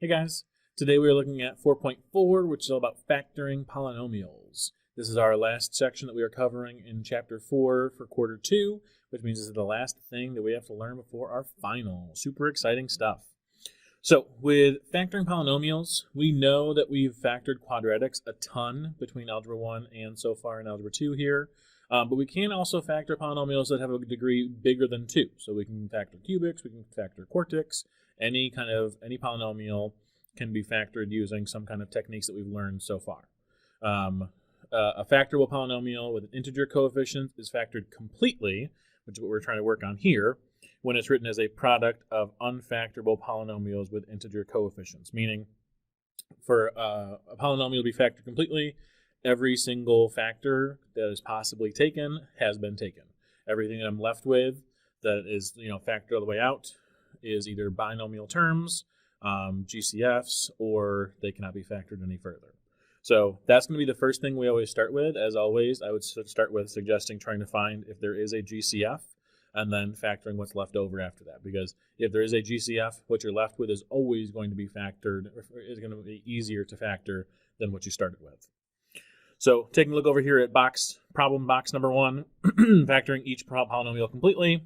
Hey guys, today we are looking at 4.4, which is all about factoring polynomials. This is our last section that we are covering in chapter 4 for quarter 2, which means this is the last thing that we have to learn before our final. Super exciting stuff. So with factoring polynomials, we know that we've factored quadratics a ton between Algebra 1 and so far in Algebra 2 here. But we can also factor polynomials that have a degree bigger than 2. So we can factor cubics, we can factor quartics. Any polynomial can be factored using some kind of techniques that we've learned so far. A factorable polynomial with an integer coefficient is factored completely, which is what we're trying to work on here, when it's written as a product of unfactorable polynomials with integer coefficients, meaning for a polynomial to be factored completely, every single factor that is possibly taken has been taken. Everything that I'm left with that is factored all the way out is either binomial terms, GCFs, or they cannot be factored any further. So that's going to be the first thing we always start with. As always, I would start with suggesting trying to find if there is a GCF and then factoring what's left over after that. Because if there is a GCF, what you're left with is always going to be factored, is going to be easier to factor than what you started with. So taking a look over here at problem box number 1, factoring each polynomial completely.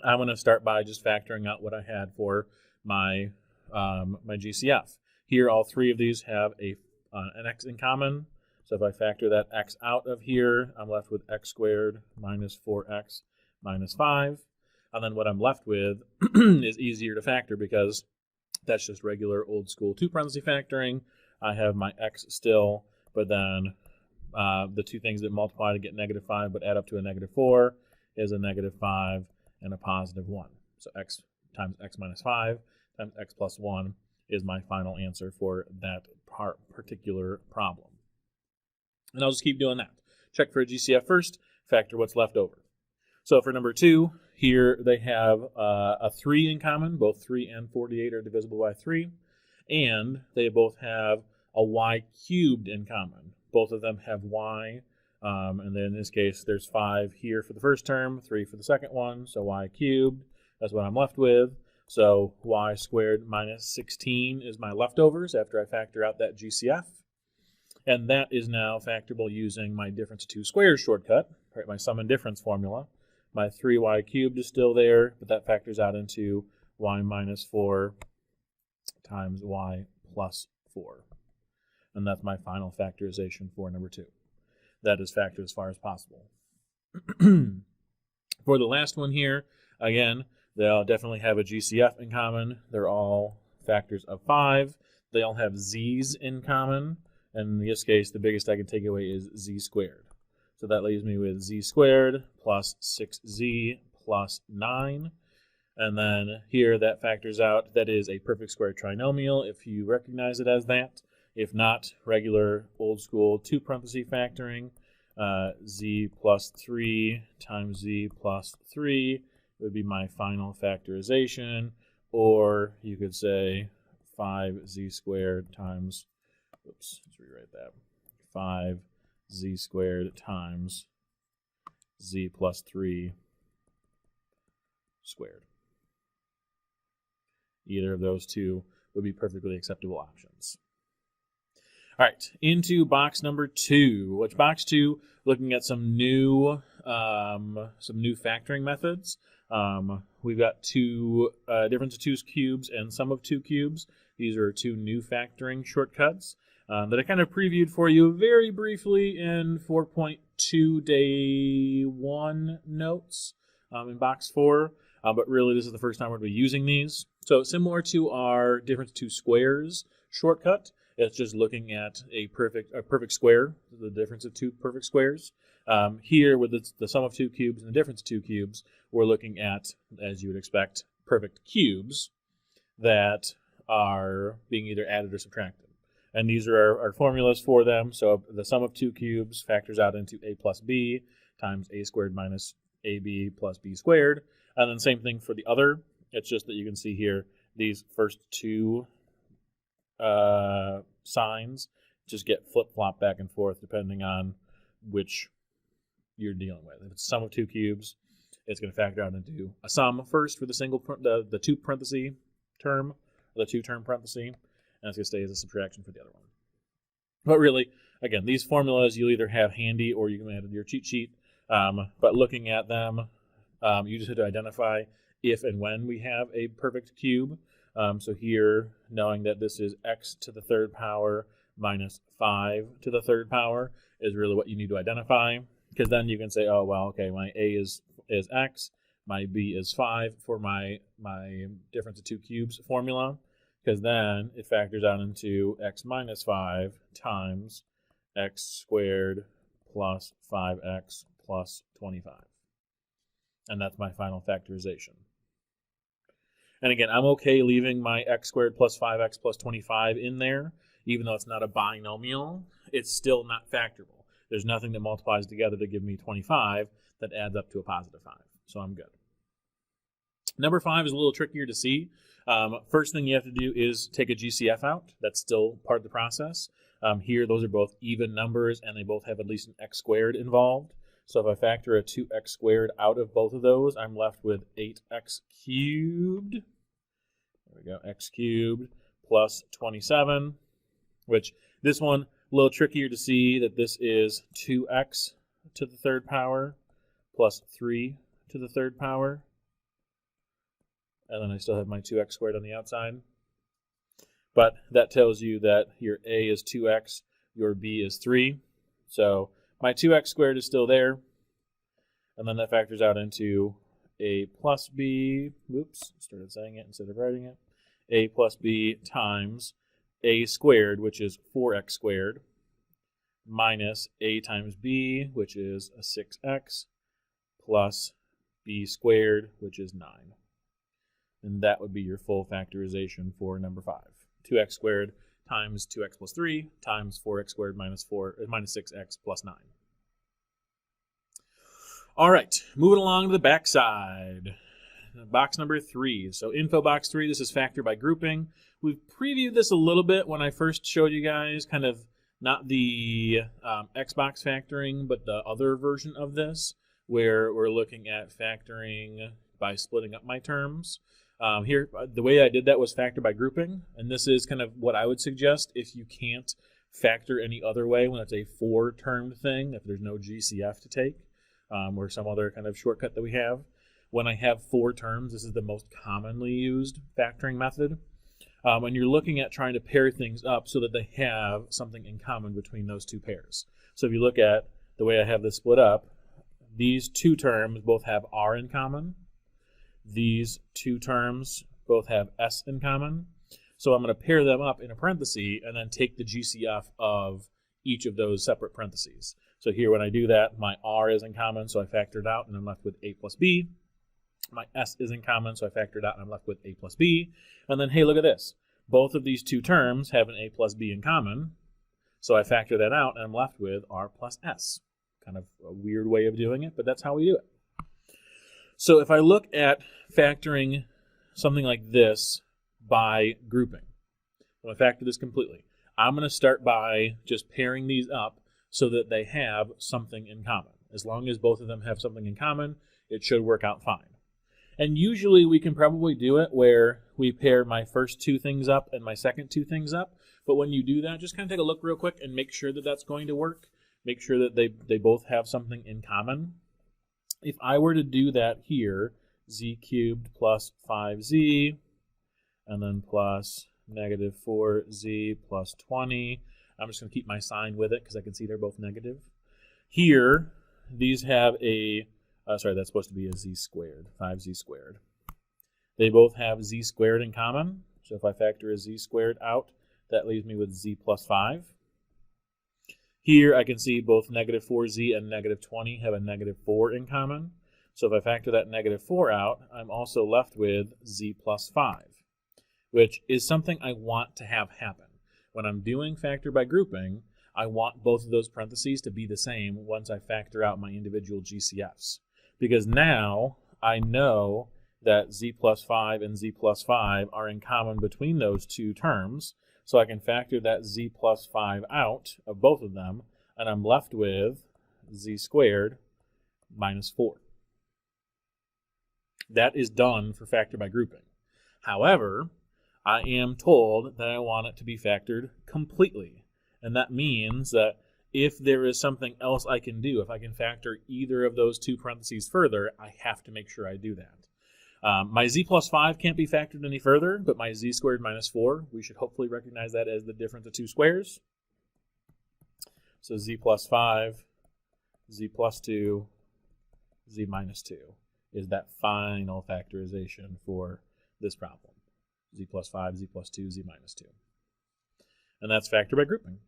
I'm going to start by just factoring out what I had for my my GCF. Here, all three of these have an x in common. So if I factor that x out of here, I'm left with x squared minus 4x minus 5. And then what I'm left with is easier to factor because that's just regular old school 2 parenthesis factoring. I have my x still, but then the two things that multiply to get -5 but add up to a -4 is a -5 and a +1. So x times x minus 5 times x plus 1 is my final answer for that particular problem. And I'll just keep doing that. Check for a GCF first, factor what's left over. So for number 2, here they have a 3 in common. Both 3 and 48 are divisible by 3. And they both have a y cubed in common. Both of them have y. And then in this case, there's 5 here for the first term, 3 for the second one, so y cubed. That's what I'm left with. So y squared minus 16 is my leftovers after I factor out that GCF. And that is now factorable using my difference of 2 squares shortcut, right, my sum and difference formula. My 3y cubed is still there, but that factors out into y minus 4 times y plus 4. And that's my final factorization for number 2. That is factored as far as possible. For the last one here, again, they'll definitely have a GCF in common. They're all factors of 5. They all have z's in common. And in this case, the biggest I can take away is z squared. So that leaves me with z squared plus 6z plus 9. And then here that factors out, that is a perfect square trinomial if you recognize it as that. If not, regular old school 2 parenthesis factoring, z plus 3 times z plus 3 would be my final factorization. Or you could say 5z squared times, let's rewrite that, 5z squared times z plus 3 squared. Either of those two would be perfectly acceptable options. All right, into box number 2. Which box 2? Looking at some new factoring methods. We've got difference of 2 cubes and sum of 2 cubes. These are 2 new factoring shortcuts that I kind of previewed for you very briefly in 4.2 day 1 notes in box 4. But really, this is the first time we're going to be using these. So similar to our difference of 2 squares shortcut, it's just looking at a perfect square, the difference of 2 perfect squares. Here, with the sum of 2 cubes and the difference of 2 cubes, we're looking at, as you would expect, perfect cubes that are being either added or subtracted. And these are our formulas for them. So the sum of 2 cubes factors out into a plus b times a squared minus ab plus b squared. And then same thing for the other. It's just that you can see here these first 2 signs just get flip-flopped back and forth depending on which you're dealing with. If it's a sum of 2 cubes, it's going to factor out into a sum first for the 2 parenthesis term, the two-term parenthesis, and it's going to stay as a subtraction for the other one. But really, again, these formulas you'll either have handy or you can add to your cheat sheet. But looking at them, you just have to identify if and when we have a perfect cube. So here, knowing that this is x to the third power minus 5 to the third power is really what you need to identify. Because then you can say, oh, well, okay, my a is x, my b is 5 for my difference of two cubes formula. Because then it factors out into x minus 5 times x squared plus 5x plus 25. And that's my final factorization. And again, I'm okay leaving my x squared plus 5x plus 25 in there, even though it's not a binomial. It's still not factorable. There's nothing that multiplies together to give me 25 that adds up to a positive 5. So I'm good. Number 5 is a little trickier to see. First thing you have to do is take a GCF out. That's still part of the process. Here, those are both even numbers, and they both have at least an x squared involved. So if I factor a 2x squared out of both of those, I'm left with 8x cubed. There we go, x cubed plus 27, which this one, a little trickier to see that this is 2x to the third power plus 3 to the third power. And then I still have my 2x squared on the outside. But that tells you that your a is 2x, your b is 3. So my 2x squared is still there. And then that factors out into a plus b, whoops, started saying it instead of writing it, a plus b times a squared, which is 4x squared, minus a times b, which is a 6x, plus b squared, which is 9. And that would be your full factorization for number 5. 2x squared times 2x plus 3 times 4x squared minus 6x plus 9. All right, moving along to the back side. Box number 3. So info box 3, this is factor by grouping. We've previewed this a little bit when I first showed you guys, kind of not the Xbox factoring, but the other version of this, where we're looking at factoring by splitting up my terms. Here, the way I did that was factor by grouping, and this is kind of what I would suggest if you can't factor any other way when it's a 4-termed thing, if there's no GCF to take, or some other kind of shortcut that we have. When I have 4 terms, this is the most commonly used factoring method. When you're looking at trying to pair things up so that they have something in common between those two pairs. So if you look at the way I have this split up, these 2 terms both have R in common. These 2 terms both have S in common. So I'm going to pair them up in a parenthesis and then take the GCF of each of those separate parentheses. So here when I do that, my R is in common, so I factor it out and I'm left with A plus B. My S is in common, so I factor it out and I'm left with A plus B. And then, hey, look at this. Both of these 2 terms have an A plus B in common, so I factor that out and I'm left with R plus S. Kind of a weird way of doing it, but that's how we do it. So if I look at factoring something like this by grouping, I'm going to factor this completely. I'm going to start by just pairing these up so that they have something in common. As long as both of them have something in common, it should work out fine. And usually we can probably do it where we pair my first 2 things up and my second 2 things up. But when you do that, just kind of take a look real quick and make sure that that's going to work. Make sure that they both have something in common. If I were to do that here, z cubed plus 5z, and then plus negative 4z plus 20. I'm just going to keep my sign with it because I can see they're both negative. Here, these have a, sorry, that's supposed to be a z squared, 5z squared. They both have z squared in common. So if I factor a z squared out, that leaves me with z plus 5. Here I can see both negative 4z and negative 20 have a negative 4 in common. So if I factor that negative 4 out, I'm also left with z plus 5, which is something I want to have happen. When I'm doing factor by grouping, I want both of those parentheses to be the same once I factor out my individual GCFs. Because now I know that z plus 5 and z plus 5 are in common between those 2 terms. So I can factor that z plus 5 out of both of them, and I'm left with z squared minus 4. That is done for factor by grouping. However, I am told that I want it to be factored completely. And that means that if there is something else I can do, if I can factor either of those two parentheses further, I have to make sure I do that. My z plus 5 can't be factored any further, but my z squared minus 4, we should hopefully recognize that as the difference of two squares. So z plus 5, z plus 2, z minus 2 is that final factorization for this problem. Z plus 5, z plus 2, z minus 2. And that's factor by grouping.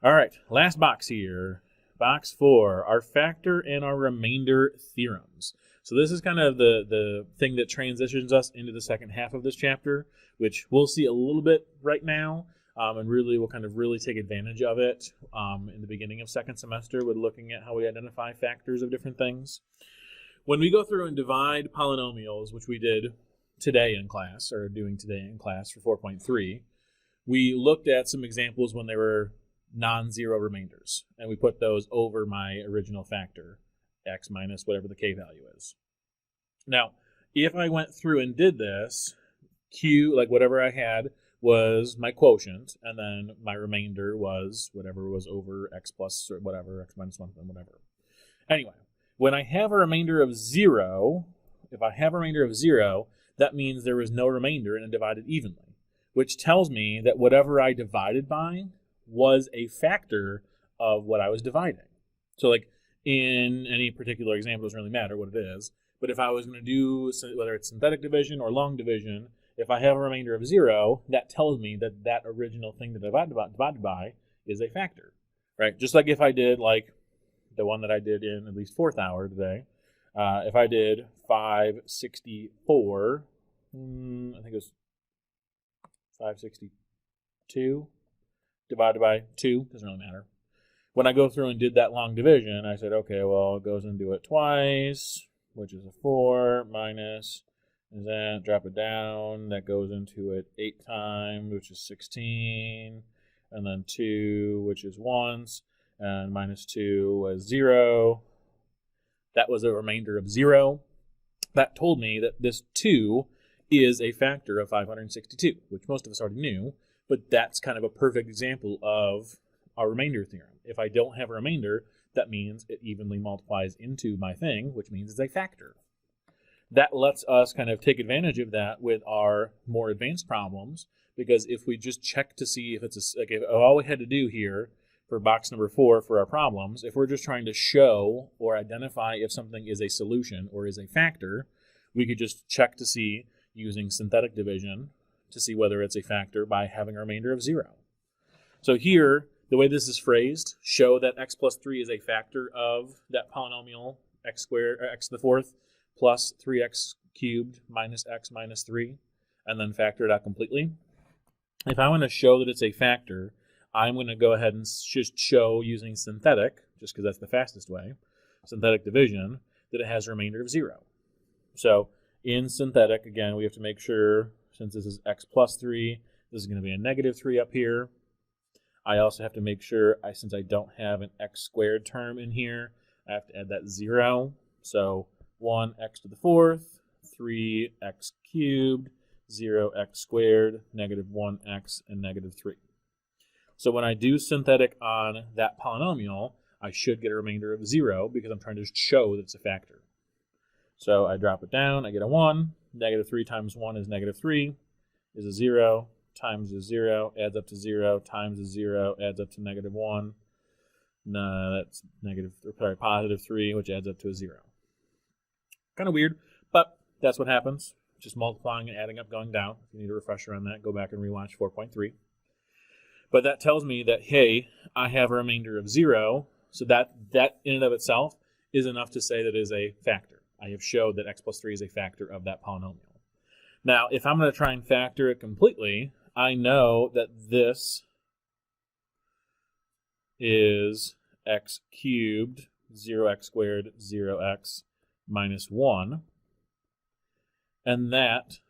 All right, last box here. Box 4, our factor and our remainder theorems. So this is kind of the thing that transitions us into the second half of this chapter, which we'll see a little bit right now, and really we'll kind of really take advantage of it in the beginning of second semester with looking at how we identify factors of different things. When we go through and divide polynomials, which we did today in class, or doing today in class for 4.3, we looked at some examples when they were non-zero remainders, and we put those over my original factor, x minus whatever the k value is. Now, if I went through and did this, q, like whatever I had, was my quotient, and then my remainder was whatever was over x plus or whatever, x minus 1, and whatever. Anyway, when I have a remainder of 0, if I have a remainder of 0, that means there was no remainder and it divided evenly, which tells me that whatever I divided by was a factor of what I was dividing. So like in any particular example, it doesn't really matter what it is, but if I was going to do, whether it's synthetic division or long division, if I have a remainder of 0, that tells me that that original thing that I divided by is a factor, right? Just like if I did like the one that I did in at least 4th hour today, if I did 564, I think it was 562 divided by 2, doesn't really matter. When I go through and did that long division, I said, okay, well, it goes and do it twice, which is a 4, minus, and then drop it down, that goes into it 8 times, which is 16, and then 2, which is once, and minus 2 was 0. That was a remainder of 0. That told me that this 2 is a factor of 562, which most of us already knew, but that's kind of a perfect example of our remainder theorem. If I don't have a remainder, that means it evenly multiplies into my thing, which means it's a factor. That lets us kind of take advantage of that with our more advanced problems, because if we just check to see if it's like if all we had to do here for box number 4 for our problems, if we're just trying to show or identify if something is a solution or is a factor, we could just check to see using synthetic division to see whether it's a factor by having a remainder of 0. So here, the way this is phrased, show that x plus 3 is a factor of that polynomial x squared, or x to the 4th, plus 3x cubed minus x minus 3, and then factor it out completely. If I want to show that it's a factor, I'm going to go ahead and just show using synthetic, just because that's the fastest way, synthetic division, that it has a remainder of 0. So in synthetic, again, we have to make sure, since this is x plus 3, this is going to be a negative 3 up here. I also have to make sure, since I don't have an x squared term in here, I have to add that 0. So 1x to the 4th, 3x cubed, 0x squared, negative 1x, and negative 3. So when I do synthetic on that polynomial, I should get a remainder of 0 because I'm trying to show that it's a factor. So I drop it down, I get a 1. Negative 3 times 1 is negative 3, is a 0, times a 0, adds up to 0, times a 0, adds up to negative 1. No, that's positive 3, which adds up to a 0. Kind of weird, but that's what happens. Just multiplying and adding up, going down. If you need a refresher on that, go back and rewatch 4.3. But that tells me that, hey, I have a remainder of 0, so that in and of itself is enough to say that it is a factor. I have showed that x plus 3 is a factor of that polynomial. Now, if I'm going to try and factor it completely, I know that this is x cubed, 0x squared, 0x minus 1. And that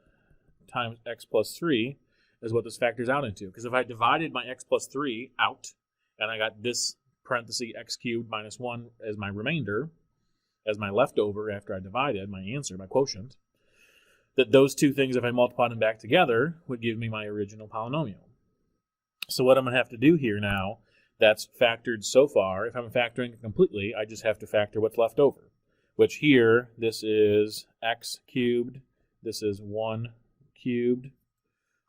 times x plus 3 is what this factors out into. Because if I divided my x plus 3 out, and I got this parenthesis x cubed minus 1 as my remainder, as my leftover after I divided, my answer, my quotient, that those two things, if I multiplied them back together, would give me my original polynomial. So what I'm going to have to do here now, that's factored so far. If I'm factoring it completely, I just have to factor what's left over, which here, this is x cubed, this is 1 cubed.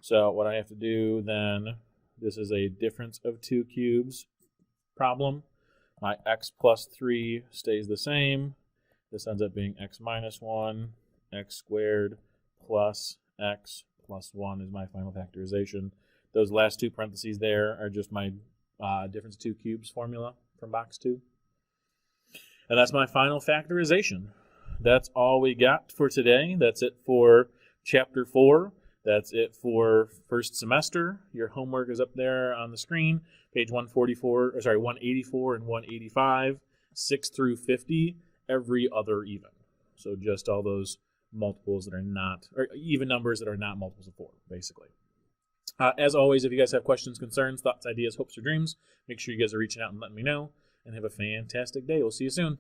So what I have to do then, this is a difference of 2 cubes problem. My x plus 3 stays the same. This ends up being x minus 1, x squared plus x plus 1 is my final factorization. Those last two parentheses there are just my difference of 2 cubes formula from box 2. And that's my final factorization. That's all we got for today. That's it for chapter 4. That's it for first semester. Your homework is up there on the screen, page 184 and 185, 6 through 50, every other even. So just all those multiples that are not, or even numbers that are not multiples of 4, basically. As always, if you guys have questions, concerns, thoughts, ideas, hopes, or dreams, make sure you guys are reaching out and letting me know. And have a fantastic day. We'll see you soon.